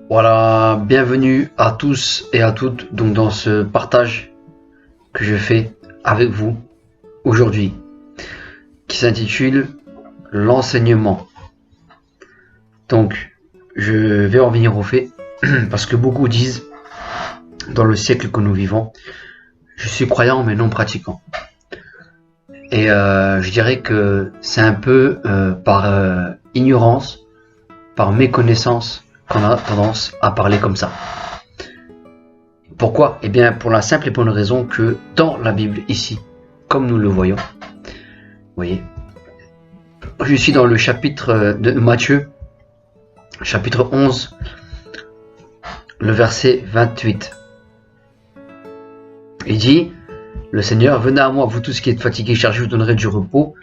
Voilà, bienvenue à tous et à toutes donc dans ce partage que je fais avec vous aujourd'hui, qui s'intitule l'enseignement. Donc, je vais revenir au fait, parce que beaucoup disent, dans le siècle que nous vivons, je suis croyant mais non pratiquant. Et je dirais que c'est un peu par ignorance, par méconnaissance, qu'on a tendance à parler comme ça. Pourquoi? Eh bien, pour la simple et bonne raison que dans la Bible, ici, comme nous le voyons, vous voyez, je suis dans le chapitre de Matthieu, chapitre 11, le verset 28. Il dit, le Seigneur, venez à moi, vous tous qui êtes fatigués, chargés, je vous donnerai du repos.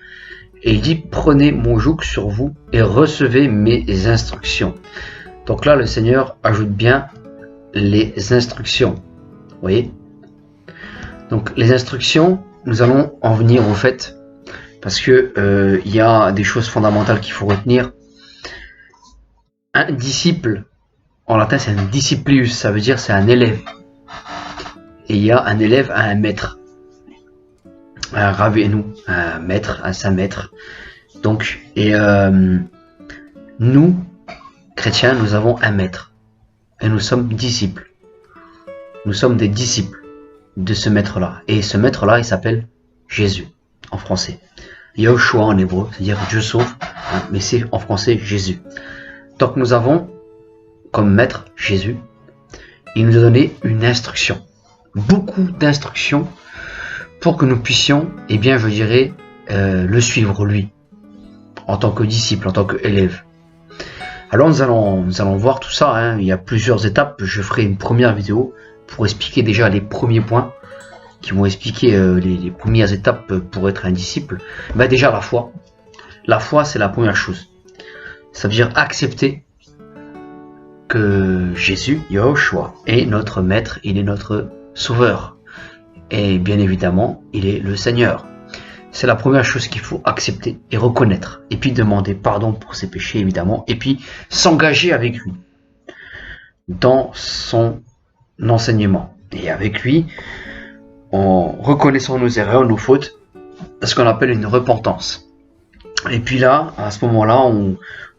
Et il dit, prenez mon joug sur vous et recevez mes instructions. Donc là, le Seigneur ajoute bien les instructions. Vous voyez? Donc les instructions, nous allons en venir au fait, parce que il y a des choses fondamentales qu'il faut retenir. Un disciple, en latin c'est un disciplius, ça veut dire c'est un élève. Et il y a un élève à un maître. Un rabbeinu, un maître, un saint maître. Donc, et nous, chrétiens, nous avons un maître et nous sommes disciples. Nous sommes des disciples de ce maître-là. Et ce maître-là, il s'appelle Jésus en français. Yahushua en hébreu, c'est-à-dire Dieu sauve, hein, mais c'est en français Jésus. Donc nous avons comme maître Jésus. Il nous a donné une instruction, beaucoup d'instructions pour que nous puissions, eh bien, je dirais, le suivre lui, en tant que disciple, en tant qu'élève. Alors nous allons voir tout ça, hein. Il y a plusieurs étapes, je ferai une première vidéo pour expliquer déjà les premiers points, qui vont expliquer les premières étapes pour être un disciple. Ben déjà la foi. La foi c'est la première chose. Ça veut dire accepter que Jésus, Yahushua, est notre maître, il est notre sauveur. Et bien évidemment, il est le Seigneur. C'est la première chose qu'il faut accepter et reconnaître. Et puis demander pardon pour ses péchés, évidemment. Et puis s'engager avec lui dans son enseignement. Et avec lui, en reconnaissant nos erreurs, nos fautes, ce qu'on appelle une repentance. Et puis là, à ce moment-là,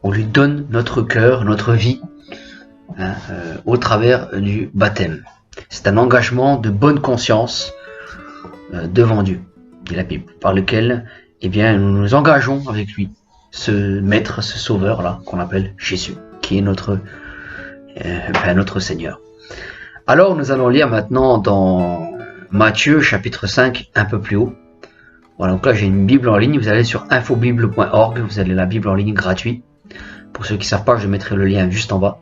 on lui donne notre cœur, notre vie, hein, au travers du baptême. C'est un engagement de bonne conscience devant Dieu. La Bible, par lequel eh bien, nous nous engageons avec lui, ce maître, ce sauveur là qu'on appelle Jésus, qui est notre Seigneur. Alors nous allons lire maintenant dans Matthieu chapitre 5 un peu plus haut. Voilà, donc là j'ai une Bible en ligne, vous allez sur infobible.org, vous avez la Bible en ligne gratuite. Pour ceux qui ne savent pas, je mettrai le lien juste en bas.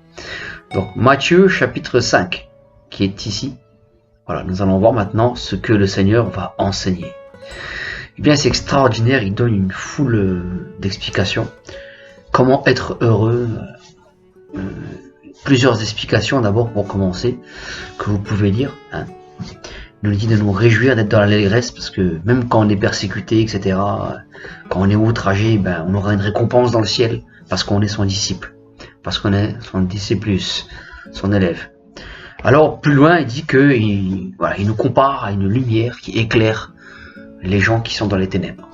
Donc Matthieu chapitre 5 qui est ici. Voilà, nous allons voir maintenant ce que le Seigneur va enseigner. Eh bien, c'est extraordinaire, il donne une foule d'explications. Comment être heureux, plusieurs explications d'abord pour commencer, que vous pouvez lire. Hein. Il nous dit de nous réjouir d'être dans l'allégresse, parce que même quand on est persécuté, etc., quand on est outragé, ben, on aura une récompense dans le ciel, parce qu'on est son disciple, parce qu'on est son disciplus, son élève. Alors, plus loin, il dit qu'il nous compare à une lumière qui éclaire les gens qui sont dans les ténèbres.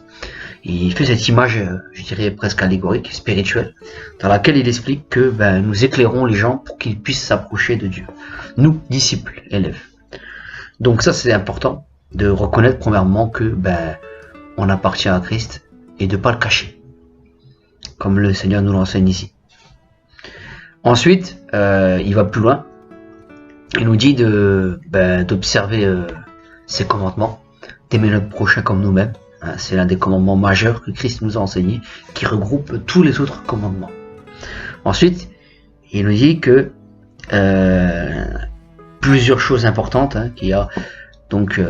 Il fait cette image, je dirais presque allégorique, spirituelle, dans laquelle il explique que nous éclairons les gens pour qu'ils puissent s'approcher de Dieu. Nous, disciples, élèves. Donc ça, c'est important de reconnaître premièrement que on appartient à Christ et de ne pas le cacher, comme le Seigneur nous l'enseigne ici. Ensuite, il va plus loin. Il nous dit d'observer ses commandements, d'aimer notre prochain comme nous-mêmes. C'est l'un des commandements majeurs que Christ nous a enseigné, qui regroupe tous les autres commandements. Ensuite, il nous dit que plusieurs choses importantes qu'il y a. Donc,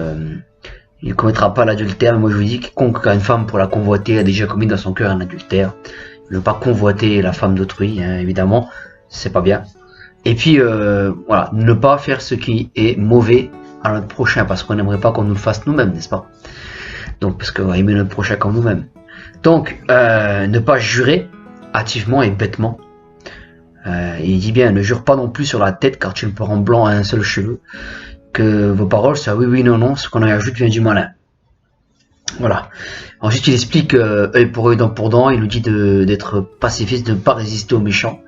il ne commettra pas l'adultère. Moi, je vous dis, quiconque a une femme pour la convoiter a déjà commis dans son cœur un adultère. Ne pas convoiter la femme d'autrui, évidemment, c'est pas bien. Et puis, voilà, ne pas faire ce qui est mauvais à notre prochain, parce qu'on n'aimerait pas qu'on nous le fasse nous-mêmes, n'est-ce pas? Donc, parce qu'on va aimer notre prochain comme nous-mêmes. Donc, ne pas jurer hâtivement et bêtement. Il dit bien, ne jure pas non plus sur la tête, car tu ne peux rendre blanc à un seul cheveu. Que vos paroles soient oui, oui, non, non, ce qu'on en ajoute vient du malin. Voilà. Ensuite, il explique œil pour œil, dent pour dent. Il nous dit d'être pacifiste, de ne pas résister aux méchants,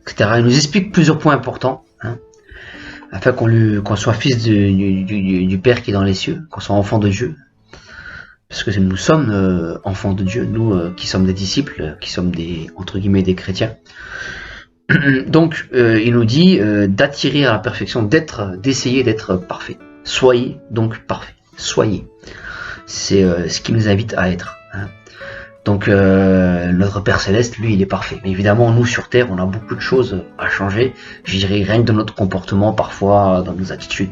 etc. Il nous explique plusieurs points importants, afin qu'on soit fils du Père qui est dans les cieux, qu'on soit enfant de Dieu. Parce que nous sommes enfants de Dieu, nous qui sommes des disciples, qui sommes entre guillemets des chrétiens. Donc, il nous dit d'attirer à la perfection, d'essayer d'être parfait. Soyez donc parfait. Soyez. C'est ce qui nous invite à être. Donc, notre Père Céleste, lui, il est parfait. Mais évidemment, nous, sur Terre, on a beaucoup de choses à changer. Je dirais rien que dans notre comportement, parfois, dans nos attitudes.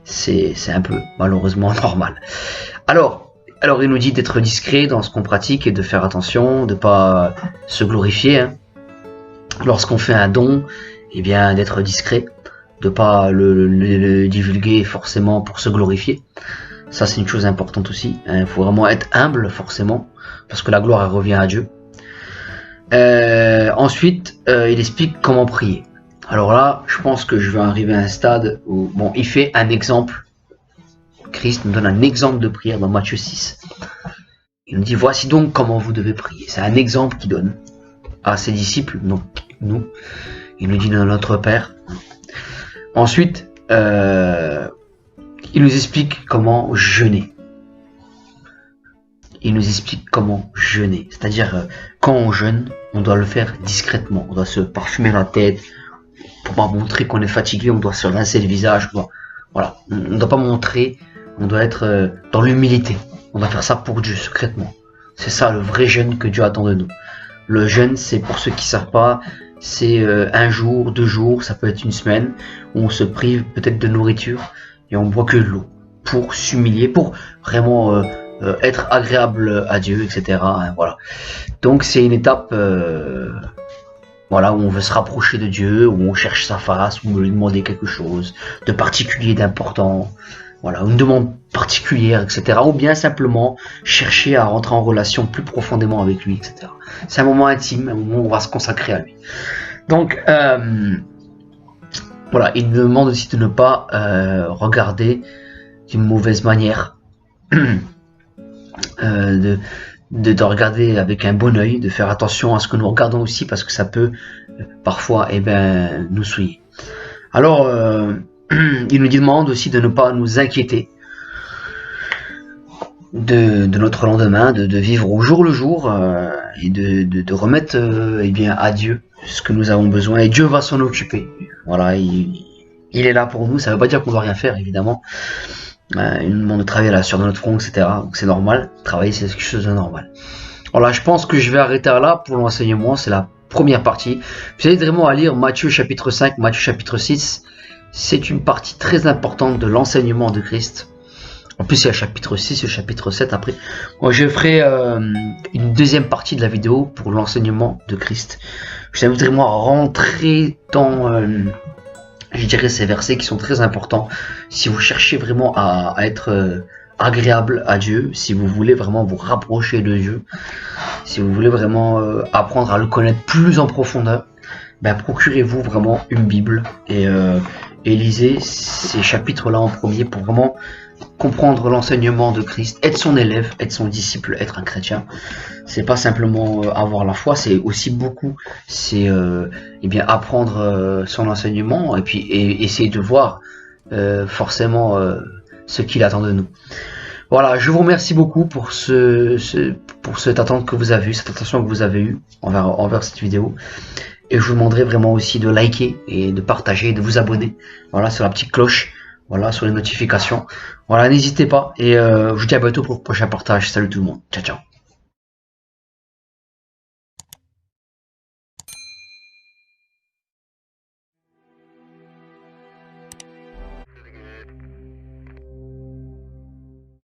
C'est un peu, malheureusement, normal. Alors, il nous dit d'être discret dans ce qu'on pratique et de faire attention, de ne pas se glorifier. Lorsqu'on fait un don, eh bien d'être discret, de pas le divulguer forcément pour se glorifier. Ça, c'est une chose importante aussi. Il faut vraiment être humble, forcément, parce que la gloire elle revient à Dieu. Ensuite, il explique comment prier. Alors là, je pense que je vais arriver à un stade où, bon, il fait un exemple. Christ nous donne un exemple de prière dans Matthieu 6. Il nous dit, voici donc comment vous devez prier. C'est un exemple qu'il donne à ses disciples, donc nous. Il nous dit notre Père. Ensuite, il nous explique comment jeûner. Il nous explique comment jeûner. C'est-à-dire, quand on jeûne, on doit le faire discrètement. On doit se parfumer la tête. Pour pas montrer qu'on est fatigué, on doit se rincer le visage. Voilà. On ne doit pas montrer, on doit être dans l'humilité. On doit faire ça pour Dieu, secrètement. C'est ça le vrai jeûne que Dieu attend de nous. Le jeûne, c'est pour ceux qui ne savent pas, c'est un jour, 2 jours, ça peut être une semaine, où on se prive peut-être de nourriture et on boit que de l'eau pour s'humilier, pour vraiment être agréable à Dieu, etc. Voilà. Donc c'est une étape voilà, où on veut se rapprocher de Dieu, où on cherche sa face, où on veut lui demander quelque chose de particulier, d'important. Voilà, une demande particulière, etc. Ou bien simplement chercher à rentrer en relation plus profondément avec lui, etc. C'est un moment intime, un moment où on va se consacrer à lui. Donc, voilà, il nous demande aussi de ne pas regarder d'une mauvaise manière, de regarder avec un bon œil, de faire attention à ce que nous regardons aussi, parce que ça peut parfois nous souiller. Alors, il nous demande aussi de ne pas nous inquiéter de notre lendemain, de vivre au jour le jour et de remettre à Dieu ce que nous avons besoin, et Dieu va s'en occuper. Voilà, il est là pour nous. Ça ne veut pas dire qu'on ne doit rien faire, évidemment. Il nous demande de travailler là sur notre front, etc. Donc c'est normal, travailler c'est quelque chose de normal. Voilà, je pense que je vais arrêter là pour l'enseignement, c'est la première partie. Vous allez vraiment à lire Matthieu chapitre 5, Matthieu chapitre 6. C'est une partie très importante de l'enseignement de Christ. En plus, il y a le chapitre 6 et le chapitre 7 après. Moi, je ferai une deuxième partie de la vidéo pour l'enseignement de Christ. Je vous invite vraiment à rentrer dans, je dirais, ces versets qui sont très importants. Si vous cherchez vraiment à être agréable à Dieu, si vous voulez vraiment vous rapprocher de Dieu, si vous voulez vraiment apprendre à le connaître plus en profondeur, procurez-vous vraiment une Bible et lisez ces chapitres-là en premier pour vraiment comprendre l'enseignement de Christ, être son élève, être son disciple, être un chrétien. C'est pas simplement avoir la foi, c'est aussi beaucoup, c'est apprendre son enseignement et puis essayer de voir forcément ce qu'il attend de nous. Voilà, je vous remercie beaucoup pour cette attente que vous avez eue, cette attention que vous avez eue envers cette vidéo. Et je vous demanderai vraiment aussi de liker et de partager et de vous abonner. Voilà, sur la petite cloche Voilà, sur les notifications. Voilà, n'hésitez pas. Et je vous dis à bientôt pour le prochain partage. Salut tout le monde. Ciao, ciao.